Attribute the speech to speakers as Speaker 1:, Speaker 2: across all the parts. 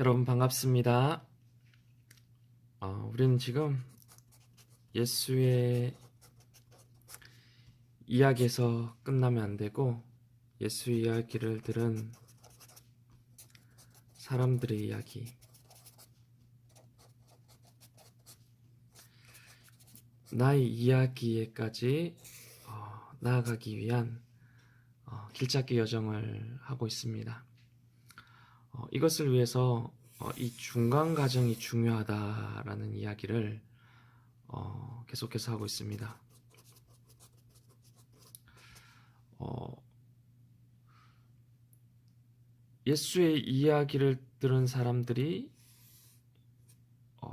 Speaker 1: 여러분 반갑습니다. 우리는 지금 예수의 이야기에서 끝나면 안 되고 예수 이야기를 들은 사람들의 이야기, 나의 이야기에까지 나아가기 위한 길찾기 여정을 하고 있습니다. 이것을 위해서 이 중간 과정이 중요하다라는 이야기를 계속해서 하고 있습니다. 예수의 이야기를 들은 사람들이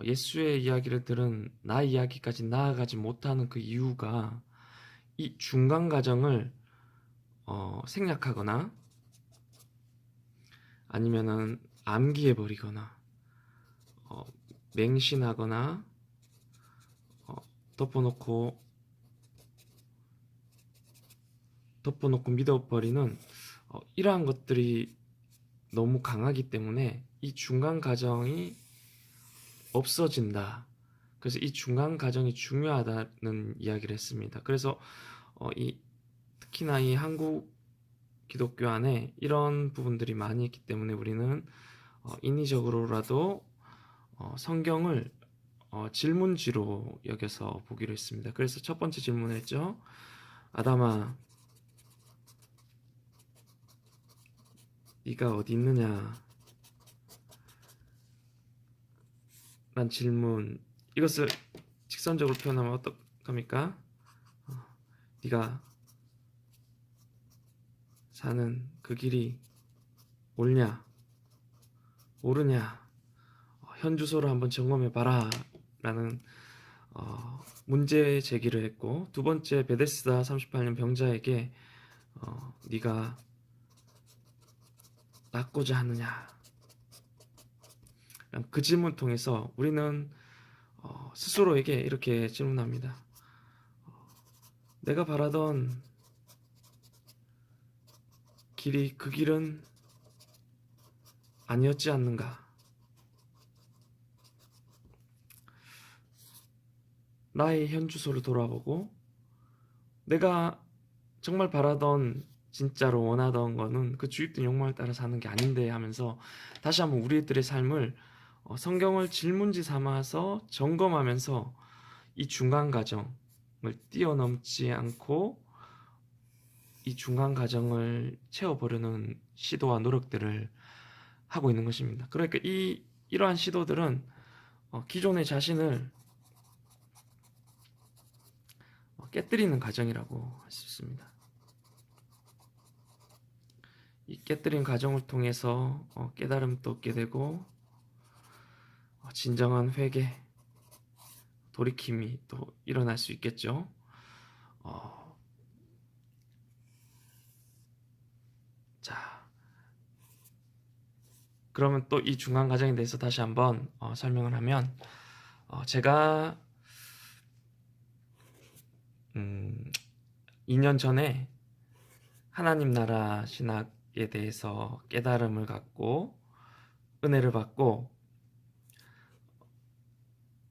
Speaker 1: 예수의 이야기를 들은 나 이야기까지 나아가지 못하는 그 이유가 이 중간 과정을 생략하거나 아니면은 암기해 버리거나 맹신하거나 덮어놓고 믿어버리는 이러한 것들이 너무 강하기 때문에 이 중간 과정이 없어진다. 그래서 이 중간 과정이 중요하다는 이야기를 했습니다. 그래서 특히나 이 한국 기독교 안에 이런 부분들이 많이 있기 때문에 우리는 인위적으로라도 성경을 질문지로 여겨서 보기로 했습니다. 그래서 첫 번째 질문을 했죠. 아담아, 네가 어디 있느냐? 란 질문. 이것을 직선적으로 표현하면 어떡합니까? 네가 사는 그 길이 옳냐? 옳으냐? 현 주소를 한번 점검해 봐라 라는 문제 제기를 했고, 두 번째 베데스다 38년 병자에게 네가 낫고자 하느냐? 그 질문 통해서 우리는 스스로에게 이렇게 질문합니다. 내가 바라던 길이 그 길은 아니었지 않는가? 나의 현 주소를 돌아보고 내가 정말 바라던, 진짜로 원하던 거는 그 주입된 욕망을 따라 사는 게 아닌데 하면서 다시 한번 우리들의 삶을 성경을 질문지 삼아서 점검하면서 이 중간 과정을 뛰어넘지 않고 이 중간 과정을 채워보려는 시도와 노력들을 하고 있는 것입니다. 그러니까 이러한 시도들은 기존의 자신을 깨뜨리는 과정이라고 할 수 있습니다. 이 깨뜨린 과정을 통해서 깨달음도 얻게 되고 진정한 회개, 돌이킴이 또 일어날 수 있겠죠. 자, 그러면 또 이 중간 과정에 대해서 다시 한번 설명을 하면 제가 2년 전에 하나님 나라 신학에 대해서 깨달음을 갖고 은혜를 받고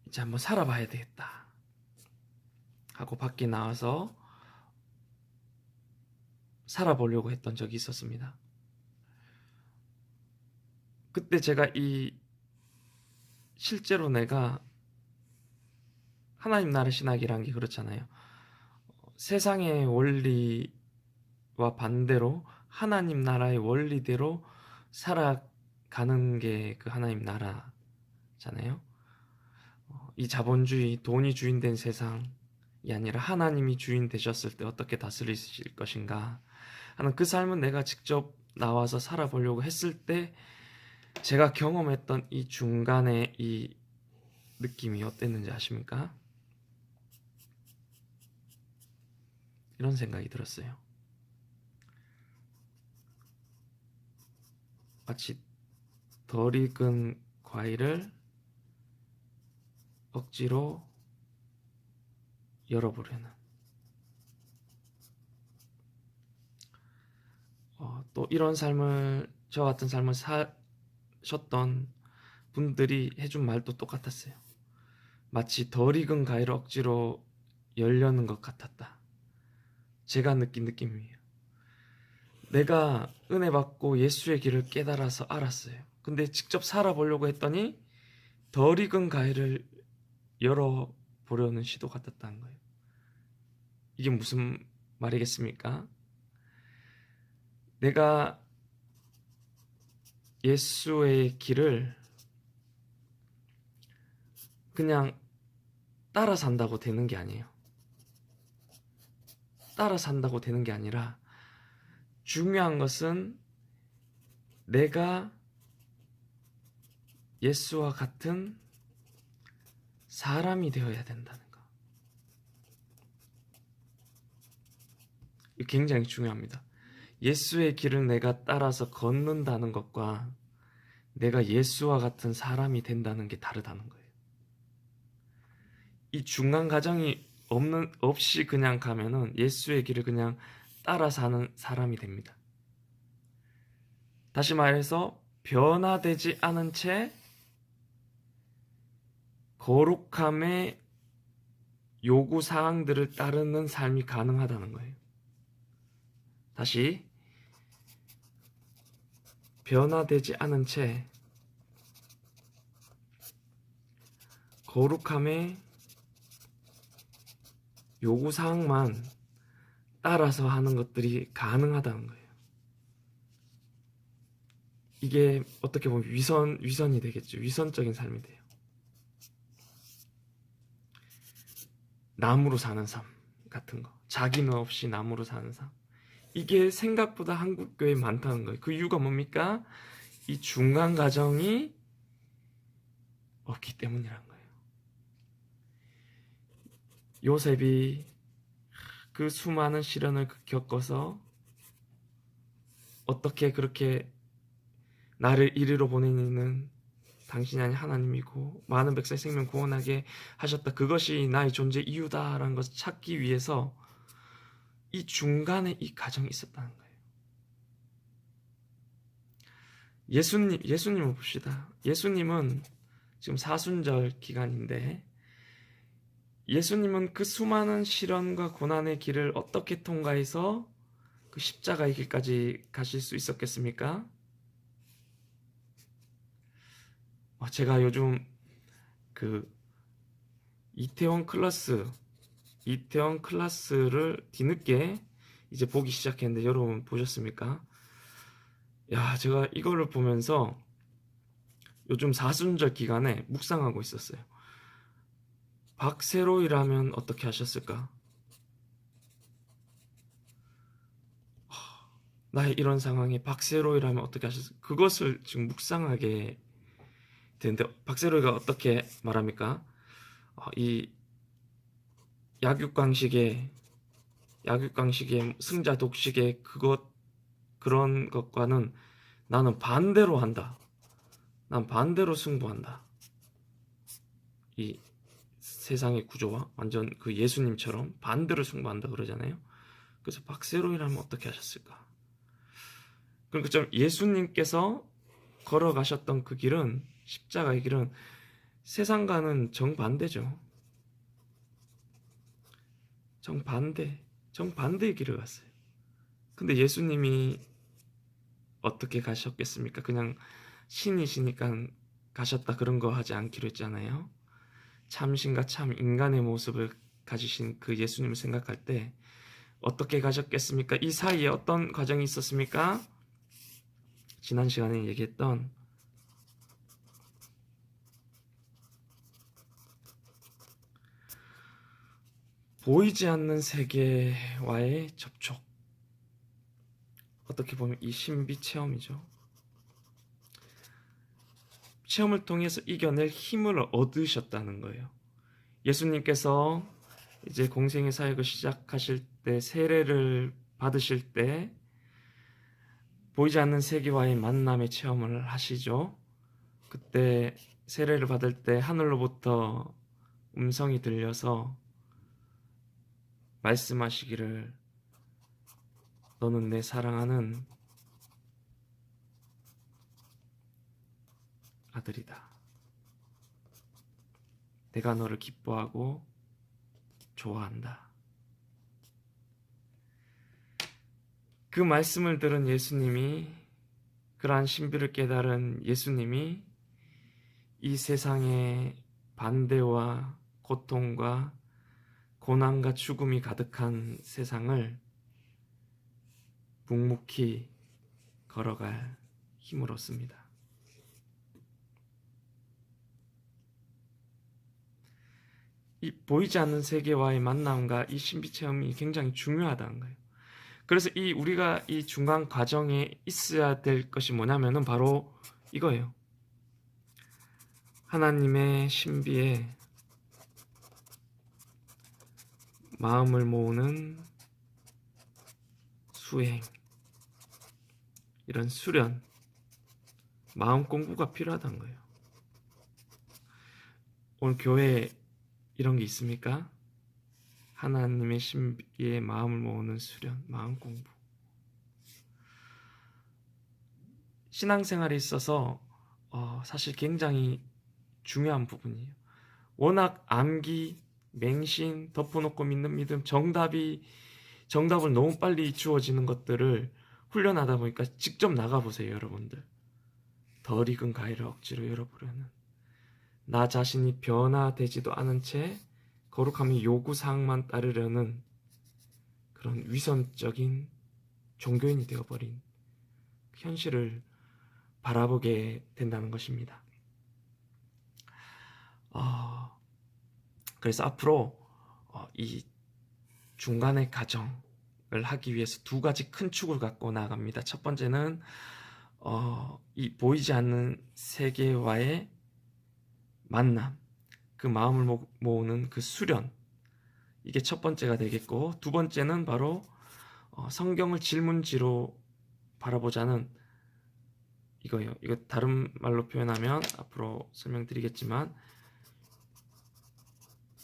Speaker 1: 이제 한번 살아봐야 되겠다 하고 밖에 나와서 살아보려고 했던 적이 있었습니다. 그때 제가 실제로 내가 하나님 나라 신학이란 게 그렇잖아요. 세상의 원리와 반대로 하나님 나라의 원리대로 살아가는 게 그 하나님 나라잖아요. 이 자본주의, 돈이 주인된 세상이 아니라 하나님이 주인 되셨을 때 어떻게 다스리실 것인가 하는 그 삶은 내가 직접 나와서 살아보려고 했을 때 제가 경험했던 이 중간의 이 느낌이 어땠는지 아십니까? 이런 생각이 들었어요. 마치 덜 익은 과일을 억지로 열어보려는 또 이런 삶을, 저 같은 삶을 사셨던 분들이 해준 말도 똑같았어요. 마치 덜 익은 과일을 억지로 열려는 것 같았다. 제가 느낀 느낌이에요. 내가 은혜 받고 예수의 길을 깨달아서 알았어요. 근데 직접 살아보려고 했더니 덜 익은 과일을 열어보려는 시도 같았다는 거예요. 이게 무슨 말이겠습니까? 내가 예수의 길을 그냥 따라 산다고 되는 게 아니에요. 따라 산다고 되는 게 아니라 중요한 것은 내가 예수와 같은 사람이 되어야 된다는 거. 이거 굉장히 중요합니다. 예수의 길을 내가 따라서 걷는다는 것과 내가 예수와 같은 사람이 된다는 게 다르다는 거예요. 이 중간 과정이 없이 그냥 가면은 예수의 길을 그냥 따라 사는 사람이 됩니다. 다시 말해서 변화되지 않은 채 거룩함의 요구 사항들을 따르는 삶이 가능하다는 거예요. 다시 변화되지 않은 채 거룩함의 요구 사항만 따라서 하는 것들이 가능하다는 거예요. 이게 어떻게 보면 위선이 되겠죠. 위선적인 삶이 돼요. 남으로 사는 삶 같은 거. 자기는 없이 남으로 사는 삶. 이게 생각보다 한국 교회에 많다는 거예요. 그 이유가 뭡니까? 이 중간 과정이 없기 때문이란 거예요. 요셉이 그 수많은 시련을 겪어서 어떻게 그렇게 나를 이리로 보내는 당신이 아닌 하나님이고 많은 백성의 생명 구원하게 하셨다. 그것이 나의 존재 이유다라는 것을 찾기 위해서 이 중간에 이 과정이 있었다는 거예요. 예수님을 봅시다. 예수님은 지금 사순절 기간인데 예수님은 그 수많은 시련과 고난의 길을 어떻게 통과해서 그 십자가의 길까지 가실 수 있었겠습니까? 제가 요즘 그 이태원 클라스를 뒤늦게 이제 보기 시작했는데 여러분 보셨습니까? 야, 제가 이거를 보면서 요즘 사순절 기간에 묵상하고 있었어요. 박세로이라면 어떻게 하셨을까? 나의 이런 상황에 박세로이라면 어떻게 하셨을까? 그것을 지금 묵상하게 되는데 박세로이가 어떻게 말합니까? 이 약육강식의 승자 독식의 그런 것과는 나는 반대로 한다. 난 반대로 승부한다. 이 세상의 구조와 완전 그 예수님처럼 반대로 승부한다 그러잖아요. 그래서 박세로이라면 어떻게 하셨을까? 그러니까 좀 예수님께서 걸어가셨던 그 길은 십자가의 길은 세상과는 정반대죠. 정반대의 길을 갔어요. 근데 예수님이 어떻게 가셨겠습니까? 그냥 신이시니까 가셨다 그런 거 하지 않기로 했잖아요. 참신과 참 인간의 모습을 가지신 그 예수님을 생각할 때 어떻게 가셨겠습니까? 이 사이에 어떤 과정이 있었습니까? 지난 시간에 얘기했던 보이지 않는 세계와의 접촉. 어떻게 보면 이 신비 체험이죠. 체험을 통해서 이겨낼 힘을 얻으셨다는 거예요. 예수님께서 이제 공생의 사역을 시작하실 때 세례를 받으실 때 보이지 않는 세계와의 만남의 체험을 하시죠. 그때 세례를 받을 때 하늘로부터 음성이 들려서 말씀하시기를 너는 내 사랑하는 아들이다. 내가 너를 기뻐하고 좋아한다. 그 말씀을 들은 예수님이, 그러한 신비를 깨달은 예수님이 이 세상의 반대와 고통과 고난과 죽음이 가득한 세상을 묵묵히 걸어갈 힘을 얻습니다. 이 보이지 않는 세계와의 만남과 이 신비 체험이 굉장히 중요하다는 거예요. 그래서 우리가 이 중간 과정에 있어야 될 것이 뭐냐면은 바로 이거예요. 하나님의 신비에 마음을 모으는 수행, 이런 수련, 마음 공부가 필요하다는 거예요. 오늘 교회에 이런 게 있습니까? 하나님의 신비에 마음을 모으는 수련, 마음 공부. 신앙생활에 있어서 사실 굉장히 중요한 부분이에요. 워낙 암기, 맹신, 덮어놓고 믿는 믿음, 정답을 너무 빨리 주어지는 것들을 훈련하다 보니까 직접 나가보세요, 여러분들. 덜 익은 가위를 억지로 열어보려는, 나 자신이 변화되지도 않은 채 거룩함의 요구사항만 따르려는 그런 위선적인 종교인이 되어버린 현실을 바라보게 된다는 것입니다. 그래서 앞으로 이 중간의 가정을 하기 위해서 두 가지 큰 축을 갖고 나아갑니다. 첫 번째는 이 보이지 않는 세계와의 만남, 그 마음을 모으는 그 수련, 이게 첫 번째가 되겠고, 두 번째는 바로 성경을 질문지로 바라보자는 이거예요. 이거 다른 말로 표현하면 앞으로 설명드리겠지만,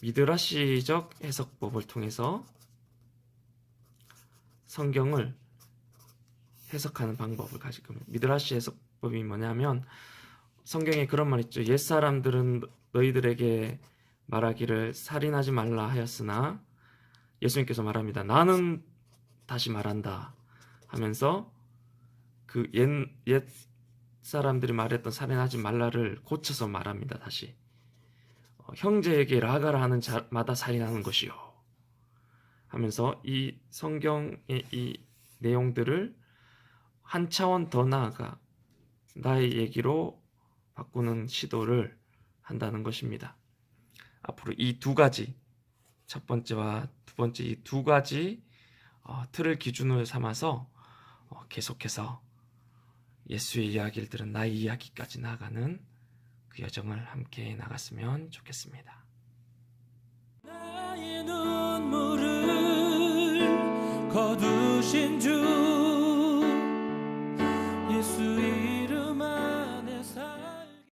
Speaker 1: 미드라시적 해석법을 통해서 성경을 해석하는 방법을 가질 겁니다. 미드라시 해석법이 뭐냐면, 성경에 그런 말 있죠. 옛사람들은 너희들에게 말하기를 살인하지 말라 하였으나, 예수님께서 말합니다. 나는 다시 말한다 하면서 그 옛 사람들이 말했던 살인하지 말라를 고쳐서 말합니다. 다시 형제에게 라가라 하는 자마다 살인하는 것이요 하면서 이 성경의 이 내용들을 한 차원 더 나아가 나의 얘기로 바꾸는 시도를 한다는 것입니다. 앞으로 이 두 가지, 첫 번째와 두 번째 이 두 가지 틀을 기준으로 삼아서 계속해서 예수의 이야기를 들은 나의 이야기까지 나아가는 그 여정을 함께 나갔으면 좋겠습니다.